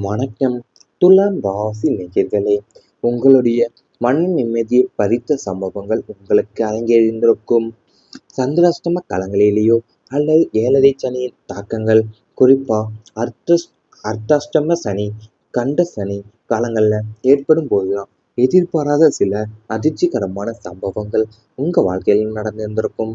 வணக்கம். துலாம் ராசி நேயர்களே, உங்களுடைய மன நிம்மதியை பறித்த சம்பவங்கள் உங்களுக்கு அரங்கேறிந்திருக்கும். சந்திராஷ்டம காலங்களிலேயோ அல்லது ஏழரை சனியின் தாக்கங்கள், குறிப்பா அர்த்தாஷ்டம சனி, கண்ட சனி காலங்கள்ல ஏற்படும் போதுதான் எதிர்பாராத சில அதிர்ச்சிகரமான சம்பவங்கள் உங்க வாழ்க்கையில் நடந்திருந்திருக்கும்.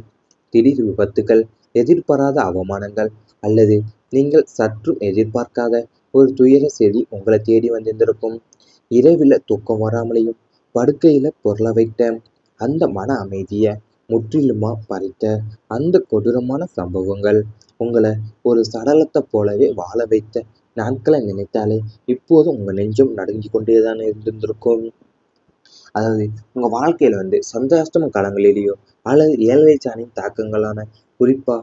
திடீர் விபத்துகள், எதிர்பாராத அவமானங்கள், அல்லது நீங்கள் சற்றும் எதிர்பார்க்காத ஒரு துயர செய்தி உங்களை தேடி வந்திருந்திருக்கும். இரவில் தூக்கம் வராமலேயும் படுக்கையில பொருள வைத்த அந்த மன அமைதியை முற்றிலுமா பறித்த அந்த கொடூரமான சம்பவங்கள் உங்களை ஒரு சடலத்தை போலவே வாழ வைத்த நாட்களை நினைத்தாலே இப்போது உங்க நெஞ்சம் நடுங்கி கொண்டேதான் இருந்திருக்கும். அதாவது உங்க வாழ்க்கையில சந்திராஷ்டம காலங்களிலேயோ அல்லது ஏழரை சனியின் தாக்கங்களான குறிப்பா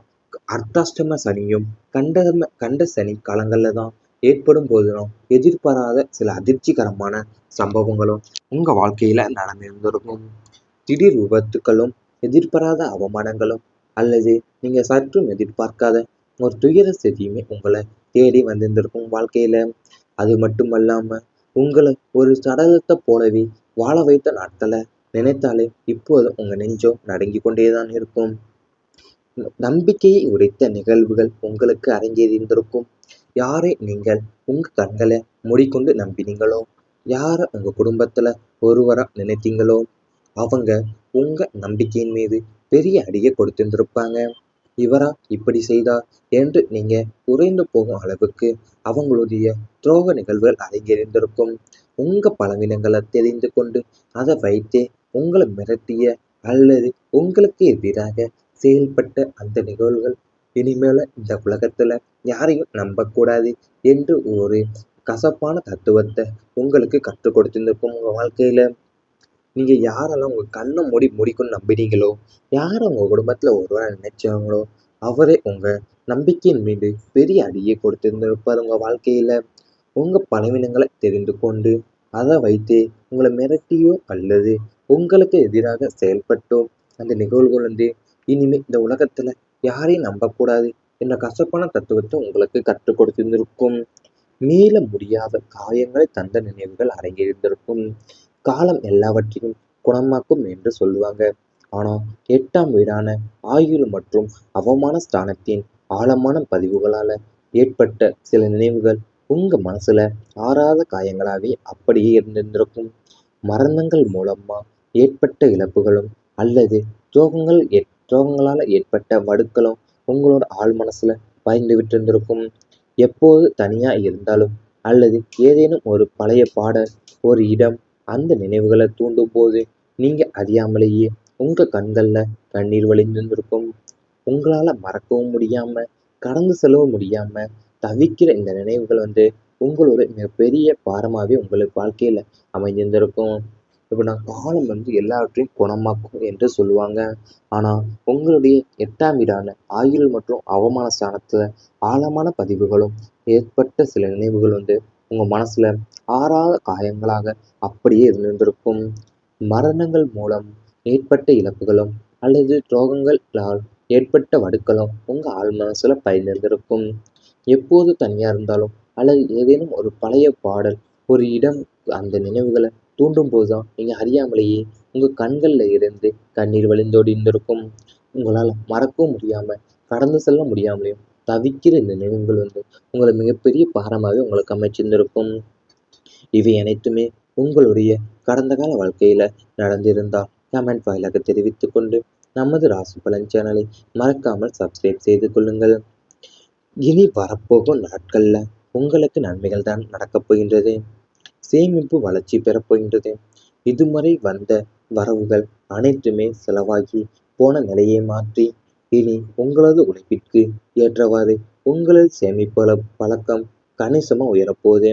அர்த்தாஷ்டம சனியும் கண்ட சனி காலங்கள்ல தான் ஏற்படும் போதும் எதிர்பாராத சில அதிர்ச்சிகரமான சம்பவங்களும் உங்க வாழ்க்கையில நடந்திருந்திருக்கும். திடீர் விபத்துக்களும், எதிர்பாராத அவமானங்களும், அல்லது நீங்க சற்றும் எதிர்பார்க்காத ஒரு துயர செய்தியுமே உங்களை தேடி வந்திருந்திருக்கும் வாழ்க்கையில. அது மட்டுமல்லாம உங்களை ஒரு சடலத்தை போலவே வாழ வைத்த நாட்களை நினைத்தாலே இப்போது உங்க நெஞ்சம் நடுங்கிக் கொண்டேதான் இருக்கும். நம்பிக்கையை உடைத்த நிகழ்வுகள் உங்களுக்கு அரங்கேறியிருந்திருக்கும். யாரை நீங்கள் உங்க கண்களை மூடிக்கொண்டு நம்பினீங்களோ, யாரை உங்க குடும்பத்துல ஒருவரா நினைத்தீங்களோ, அவங்க உங்க நம்பிக்கையின் மீது பெரிய அடியை கொடுத்திருந்திருப்பாங்க. இவரா இப்படி செய்தார் என்று நீங்க உறைந்து போகும் அளவுக்கு அவங்களுடைய துரோக நிகழ்வுகள் அரங்கேறியிருந்திருக்கும். உங்க பலவீனங்களை தெரிந்து கொண்டு அதை வைத்தே உங்களை மிரட்டிய அல்லது உங்களுக்கு எதிராக செயல்பட்ட அந்த நிகழ்வுகள் இனிமேல இந்த உலகத்துல யாரையும் நம்பக்கூடாது என்று ஒரு கசப்பான தத்துவத்தை உங்களுக்கு கற்றுக் கொடுத்திருந்திருக்கும். உங்க வாழ்க்கையில நீங்க யாரெல்லாம் உங்க கண்ணை மூடிக்கொண்டு நம்பினீங்களோ, யாரை உங்க குடும்பத்துல ஒருவரை நினைச்சாங்களோ, அவரே உங்க நம்பிக்கையின் மீது பெரிய அடியை கொடுத்திருந்திருப்பார் உங்க வாழ்க்கையில. உங்க பலவீனங்களை தெரிந்து கொண்டு அதை வைத்தே உங்களை மிரட்டியோ அல்லது உங்களுக்கு எதிராக செயல்பட்டோ அந்த நிகழ்வுகள் இனிமே இந்த உலகத்துல யாரையும் நம்பக்கூடாது என்ற கசப்பான தத்துவத்தை உங்களுக்கு கற்றுக் கொடுத்திருந்திருக்கும். மீள முடியாத காயங்களை தந்த நினைவுகள் அரங்கேறியிருந்திருக்கும். காலம் எல்லாவற்றையும் குணமாக்கும் என்று சொல்லுவாங்க. ஆனா 8ஆம் வீடான ஆயுள் மற்றும் அவமான ஸ்தானத்தின் ஆழமான பதிவுகளால ஏற்பட்ட சில நினைவுகள் உங்க மனசுல ஆறாத காயங்களாவே அப்படியே இருந்திருந்திருக்கும். மரணங்கள் மூலமா ஏற்பட்ட இழப்புகளும் அல்லது துரோகங்களால ஏற்பட்ட வடுக்களும் உங்களோட ஆழ் மனசுல பயந்து விட்டிருந்திருக்கும். எப்போது தனியா இருந்தாலும் அல்லது ஏதேனும் ஒரு பழைய பாடல், ஒரு இடம் அந்த நினைவுகளை தூண்டும் போது நீங்க அறியாமலேயே உங்க கண்கள்ல கண்ணீர் வழிந்திருந்திருக்கும். உங்களால மறக்கவும் முடியாம கடந்து செல்லவும் முடியாம தவிக்கிற இந்த நினைவுகள் உங்களோட மிகப்பெரிய பாரமாவே உங்களுக்கு வாழ்க்கையில அமைந்திருந்திருக்கும். இப்போ நான் காலம் எல்லாவற்றையும் குணமாக்கும் என்று சொல்லுவாங்க. ஆனா உங்களுடைய 8ஆம் வீடான ஆயுள் மற்றும் அவமான ஸ்தானத்துல ஆழமான பதிவுகளும் ஏற்பட்ட சில நினைவுகள் உங்க மனசுல ஆறாத காயங்களாக அப்படியே இருந்திருக்கும். மரணங்கள் மூலம் ஏற்பட்ட இழப்புகளும் அல்லது துரோகங்களால் ஏற்பட்ட வடுக்களும் உங்க ஆழ் மனசுல பதிந்திருக்கும். எப்போது தனியா இருந்தாலும் அல்லது ஏதேனும் ஒரு பழைய பாடல், ஒரு இடம் அந்த நினைவுகளை தூண்டும் போதுதான் நீங்க அறியாமலேயே உங்க கண்கள்ல இருந்து கண்ணீர் வழிந்தோடி இருந்திருக்கும். உங்களால மறக்கவும் முடியாம கடந்து செல்ல முடியாமலேயும் தவிக்கிற இந்த நினைவுகள் உங்களை மிகப்பெரிய பாரமாகவே உங்களுக்கு அமைச்சிருந்திருக்கும். இவை அனைத்துமே உங்களுடைய கடந்த கால வாழ்க்கையில நடந்திருந்தால் கமெண்ட் வாயிலாக தெரிவித்துக் கொண்டு நமது ராசி பலன் சேனலை மறக்காமல் சப்ஸ்கிரைப் செய்து கொள்ளுங்கள். இனி வரப்போகும் நாட்கள்ல உங்களுக்கு நன்மைகள் தான் நடக்கப் போகின்றது. சேமிப்பு வளர்ச்சி பெறப்போகின்றது. இதுவரை வந்த வரவுகள் அனைத்துமே செலவாகி போன நிலையை மாற்றி இனி உங்களது உழைப்பிற்கு ஏற்றவாறு உங்களது சேமிப்பு பழக்கம் கணிசமா உயரப்போகுது.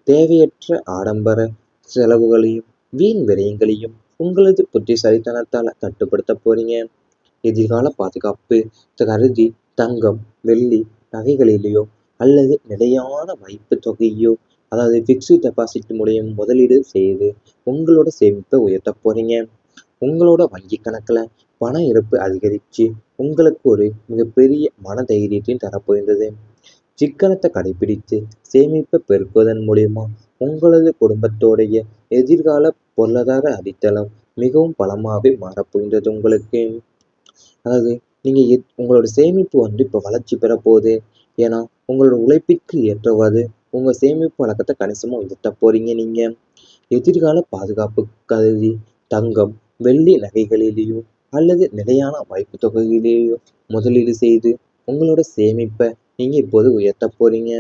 தேவையற்ற ஆடம்பர செலவுகளையும் வீண் விரயங்களையும் உங்களது புத்திசாலித்தனத்தால கட்டுப்படுத்த போறீங்க. எதிர்கால பாதுகாப்பு கருதி தங்கம், வெள்ளி நகைகளிலேயோ அல்லது நிலையான வைப்பு தொகையோ, அதாவது ஃபிக்ஸ்டு டெபாசிட் மூலியம் முதலீடு செய்து உங்களோட சேமிப்பை உயர்த்த போறீங்க. உங்களோட வங்கி கணக்குல பண இருப்பு அதிகரிச்சு உங்களுக்கு ஒரு மிகப்பெரிய மன தைரியத்தையும் தரப்போகின்றது. சிக்கனத்தை கடைபிடித்து சேமிப்பை பெருக்குவதன் மூலியமா உங்களது குடும்பத்தோடைய எதிர்கால பொருளாதார அடித்தளம் மிகவும் பலமாகவே மாறப்போகின்றது உங்களுக்கு. அதாவது நீங்க உங்களோட சேமிப்பு இப்போ வளர்ச்சி பெற போகுது. ஏன்னா உங்களோட உழைப்பிற்கு ஏற்றவாறு உங்க சேமிப்பு வழக்கத்தை கணிசமா உயர்த்த போறீங்க நீங்க. எதிர்கால பாதுகாப்பு கருதி தங்கம், வெள்ளி நகைகளிலேயோ அல்லது நிலையான வைப்பு தொகையிலேயோ முதலீடு செய்து உங்களோட சேமிப்பை நீங்க இப்போது உயர்த்த போறீங்க.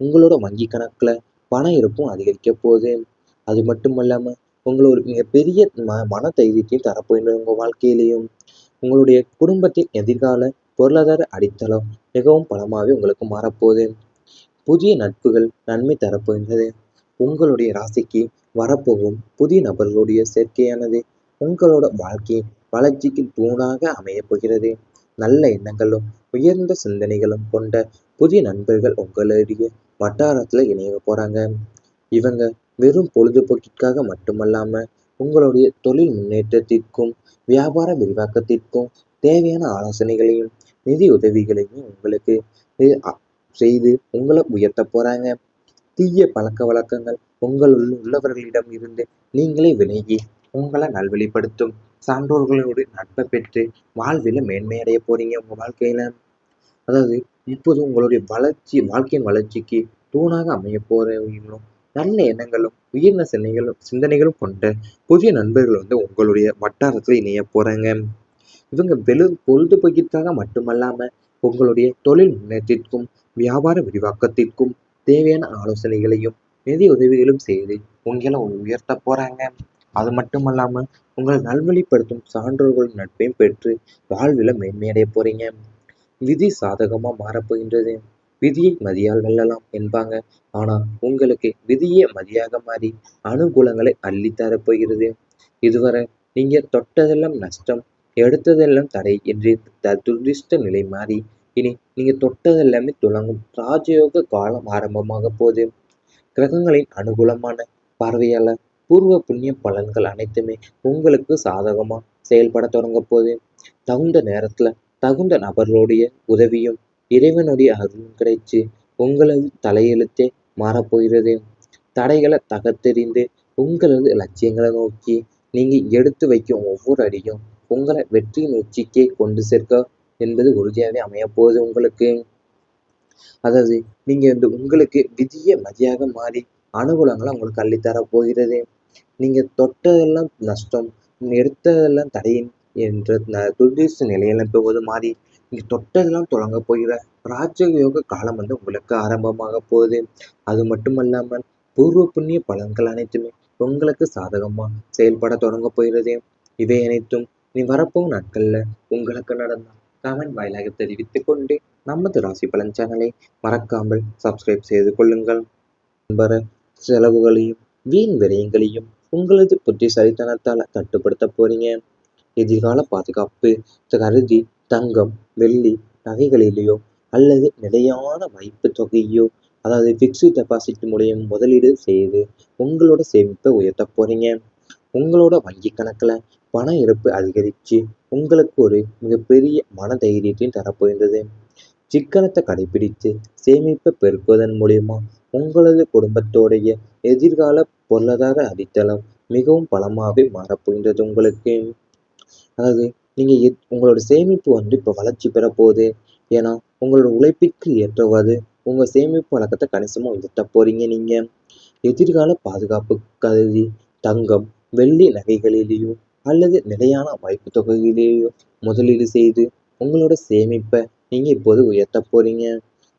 உங்களோட வங்கி கணக்குல பண இருப்பும் அதிகரிக்க போகுது. அது மட்டும் இல்லாம உங்களோட மிகப்பெரிய மன தைரியத்தையும் தரப்போகின்ற உங்க வாழ்க்கையிலையும். உங்களுடைய குடும்பத்தின் எதிர்கால பொருளாதார அடித்தளம் மிகவும் பலமாகவே உங்களுக்கு மாறப்போகுது. புதிய நட்புகள் நன்மை தரப்போகின்றது. உங்களுடைய ராசிக்கு வரப்போகும் புதிய நபர்களுடைய சேர்க்கையானது உங்களோட வாழ்க்கையின் வளர்ச்சிக்கு தூணாக அமையப் போகிறது. நல்ல எண்ணங்களும் உயர்ந்த சிந்தனைகளும் கொண்ட புதிய நண்பர்கள் உங்களுடைய வட்டாரத்துல இணைய போறாங்க. இவங்க வெறும் பொழுதுபோக்கிற்காக மட்டுமல்லாம உங்களுடைய தொழில் முன்னேற்றத்திற்கும் வியாபார விரிவாக்கத்திற்கும் தேவையான ஆலோசனைகளையும் நிதி உதவிகளையும் உங்களுக்கு செய்து உங்களை உயர்த்த போறாங்க. தீய பழக்க வழக்கங்கள் உள்ளவர்களிடம் இருந்து நீங்களே விலகி உங்களை நல்வழிப்படுத்தும் சான்றோர்களோடு நட்பை பெற்று வாழ்வில் மேன்மையடைய போறீங்க உங்க வாழ்க்கையில. அதாவது இப்போது உங்களுடைய வாழ்க்கையின் வளர்ச்சிக்கு தூணாக அமைய போறவங்களும் நல்ல எண்ணங்களும் உயர்ந்த சிந்தனைகளும் கொண்ட புதிய நண்பர்கள் உங்களுடைய வட்டாரத்தில் இணைய போறாங்க. இவங்க பொழுதுபோக்கிற்காக மட்டுமல்லாம உங்களுடைய தொழில் முன்னேற்றத்திற்கும் வியாபார விரிவாக்கத்திற்கும் தேவையான ஆலோசனைகளையும் நிதி உதவிகளும் செய்து உங்களை உயர்த்த போறாங்க. அது மட்டுமல்லாம உங்களை நல்வழிப்படுத்தும் சான்றோர்களின் நட்பையும் பெற்று வாழ்வில் மேன்மையடைய போறீங்க. விதி சாதகமா மாறப்போகின்றது. விதியை மதியால் வெல்லலாம் என்பாங்க. ஆனா உங்களுக்கு விதியே மதியாக மாறி அனுகூலங்களை அள்ளித்தரப் போகிறது. இதுவரை நீங்க தொட்டதெல்லாம் நஷ்டம், எடுத்ததெல்லாம் தடை என்று துரதிர்ஷ்ட நிலை மாறி இனி நீங்க தொட்டதெல்லாமே துலங்கும் ராஜயோக காலம் ஆரம்பமாக போகுது. கிரகங்களின் அனுகூலமான பார்வையால பூர்வ புண்ணிய பலன்கள் அனைத்துமே உங்களுக்கு சாதகமா செயல்பட தொடங்க போகுது. தகுந்த நேரத்துல தகுந்த நபர்களுடைய உதவியும் இறைவனுடைய அருளும் கிடைச்சு உங்களது தலையெழுத்தே மாறப்போகிறது. தடைகளை தகர்த்தெறிந்து உங்களது லட்சியங்களை நோக்கி நீங்க எடுத்து வைக்கும் ஒவ்வொரு அடியும் உங்களை வெற்றியின் உச்சிக்கே கொண்டு சேர்க்க என்பது உறுதியாகவே அமையப்போகுது உங்களுக்கு. அதாவது நீங்க உங்களுக்கு விதிய மதியாக மாறி அனுகூலங்களை உங்களுக்கு அள்ளித்தர போகிறது. நீங்க தொட்டதெல்லாம் நஷ்டம், எடுத்ததெல்லாம் தடையின் என்ற துர்திஷ்ட நிலையெல்லாம் போவது மாறி நீங்க தொட்டதெல்லாம் தொடங்க போகிற ராஜயோக காலம் உங்களுக்கு ஆரம்பமாக போகுது. அது மட்டுமல்லாமல் பூர்வ புண்ணிய பலன்கள் அனைத்துமே உங்களுக்கு சாதகமா செயல்பட தொடங்க போகிறது. இவை அனைத்தும் நீ வரப்போகும் நாட்கள்ல உங்களுக்கு நடந்தால் கமெண்ட் வாயிலாக தெரிவித்துக் கொண்டு நமது ராசி பலன் சேனலை மறக்காமல் சப்ஸ்கிரைப் செய்து கொள்ளுங்கள். நண்பர செலவுகளையும் வீண் விரயங்களையும் உங்களது புத்திசாலித்தனத்தால் கட்டுப்படுத்த போறீங்க. எதிர்கால பாதுகாப்பு கருதி தங்கம், வெள்ளி நகைகளிலேயோ அல்லது நிலையான வைப்பு தொகையோ அதாவது ஃபிக்ஸ்டு டெபாசிட் மூலியம் முதலீடு செய்து உங்களோட சேமிப்பை உயர்த்த போறீங்க. உங்களோட வங்கி கணக்குல பண இருப்பு அதிகரித்து உங்களுக்கு ஒரு மிகப்பெரிய மன தைரியத்தையும் தரப்போகின்றது. சிக்கனத்தை கடைபிடித்து சேமிப்பை பெருக்குவதன் மூலியமா உங்களது குடும்பத்தோடைய எதிர்கால பொருளாதார அடித்தளம் மிகவும் பலமாகவே மாறப்போகின்றது உங்களுக்கு. அதாவது நீங்க உங்களோட சேமிப்பு இப்போ வளர்ச்சி பெற போகுது. ஏன்னா உங்களோட உழைப்பிற்கு ஏற்றவாறு உங்க சேமிப்பு வழக்கத்தை கணிசமா உயர்த்த போறீங்க நீங்க. எதிர்கால பாதுகாப்பு கருதி தங்கம், வெள்ளி நகைகளிலேயோ அல்லது நிலையான வைப்பு தொகையிலேயோ முதலீடு செய்து உங்களோட சேமிப்பை நீங்க இப்போது உயர்த்த போறீங்க.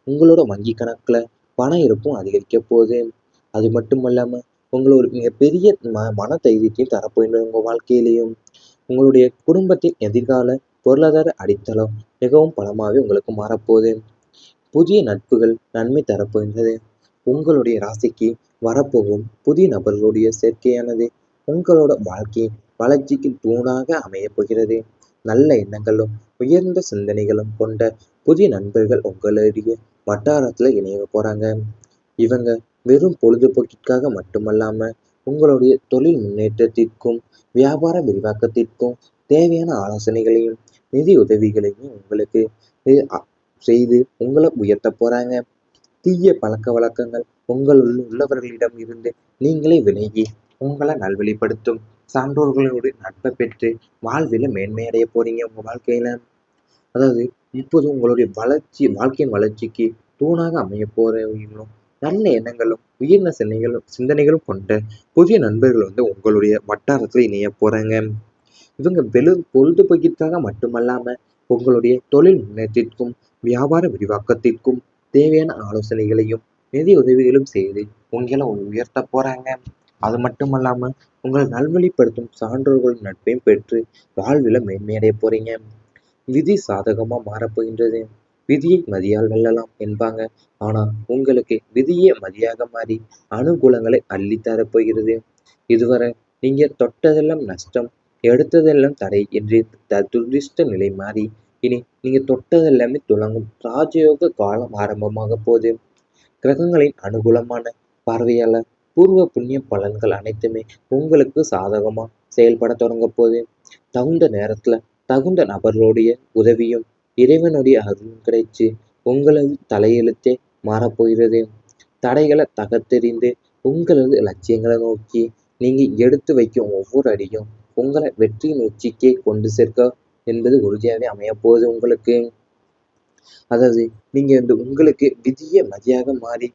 உங்களோட வங்கி கணக்குல பண இருப்பும் அதிகரிக்க போகுது. அது மட்டும் இல்லாம உங்களோட மிகப்பெரிய மன தைரியத்தையும் தரப்போகின்ற உங்க வாழ்க்கையிலையும். உங்களுடைய குடும்பத்தின் எதிர்கால பொருளாதார அடித்தளம் மிகவும் பலமாகவே உங்களுக்கு மாறப்போகுது. புதிய நட்புகள் நன்மை தரப்போகின்றது. உங்களுடைய ராசிக்கு வரப்போகும் புதிய நபர்களுடைய சேர்க்கையானது உங்களோட வாழ்க்கையின் வளர்ச்சிக்கு தூணாக அமையப் போகிறது. நல்ல எண்ணங்களும் உயர்ந்த சிந்தனைகளும் கொண்ட புதிய நண்பர்கள் உங்களுடைய வட்டாரத்துல இணைய போறாங்க. இவங்க வெறும் பொழுதுபோக்கிற்காக மட்டுமல்லாம உங்களுடைய தொழில் முன்னேற்றத்திற்கும் வியாபார விரிவாக்கத்திற்கும் தேவையான ஆலோசனைகளையும் நிதி உதவிகளையும் உங்களுக்கு செய்து உங்களை உயர்த்த போறாங்க. தீய பழக்கவழக்கங்கள் உங்களுள் உள்ளவர்களிடம் இருந்து நீங்களே விலகி உங்களை நல்வழிப்படுத்தும் சான்றோர்களோடு நட்பை பெற்று வாழ்வில மேன்மையடைய போறீங்க உங்க வாழ்க்கையில. அதாவது இப்போது உங்களுடைய வாழ்க்கையின் வளர்ச்சிக்கு தூணாக அமையப் போறவங்களும், நல்ல எண்ணங்களும், உயர்ந்த சிந்தனைகளும் கொண்ட புதிய நண்பர்கள் உங்களுடைய வட்டாரத்துல இணையப் போறாங்க. இவங்க வெறும் பொழுதுபோக்கிற்காக மட்டுமல்லாம, உங்களுடைய தொழில் முன்னேற்றத்திற்கும், வியாபார விரிவாக்கத்திற்கும் தேவையான ஆலோசனைகளையும், நிதி உதவிகளும் செய்து உங்கள உயர்த்தப் போறாங்க. அது மட்டுமல்லாம, உங்களை நல்வழிப்படுத்தும் சான்றோர்களின் நட்பையும் பெற்று வாழ்வில மேன்மையடையப் போறீங்க. விதி சாதகமா மாறப்போகின்றது. விதியை மதியால் வெல்லலாம் என்பாங்க. ஆனா உங்களுக்கு விதியே மதியாக மாறி அனுகூலங்களை அள்ளித் தரப் போகிறது. இதுவரை நீங்க தொட்டதெல்லாம் நஷ்டம், எடுத்ததெல்லாம் தடை என்று இருந்த துரதிர்ஷ்ட நிலை மாறி, இனி நீங்க தொட்டதெல்லாமே துலங்கும் ராஜயோக காலம் ஆரம்பமாகப் போகுது. கிரகங்களின் அனுகூலமான பார்வையால பூர்வ புண்ணிய பலன்கள் அனைத்துமே உங்களுக்கு சாதகமா செயல்பட தொடங்கப் போகுது. தகுந்த நேரத்துல தகுந்த நபர்களுடைய உதவியும் இறைவனுடைய அருளும் கிடைச்சு உங்களது தலையெழுத்தே மாறப்போகிறது. தடைகளை தகர்த்தெறிந்து உங்களது லட்சியங்களை நோக்கி நீங்க எடுத்து வைக்கும் ஒவ்வொரு அடியும் உங்களை வெற்றியின் உச்சிக்கே கொண்டு சேர்க்க என்பது உறுதியாகவே அமையப் போகுது உங்களுக்கு. அதாவது நீங்க உங்களுக்கு விதியை மதியாக மாறி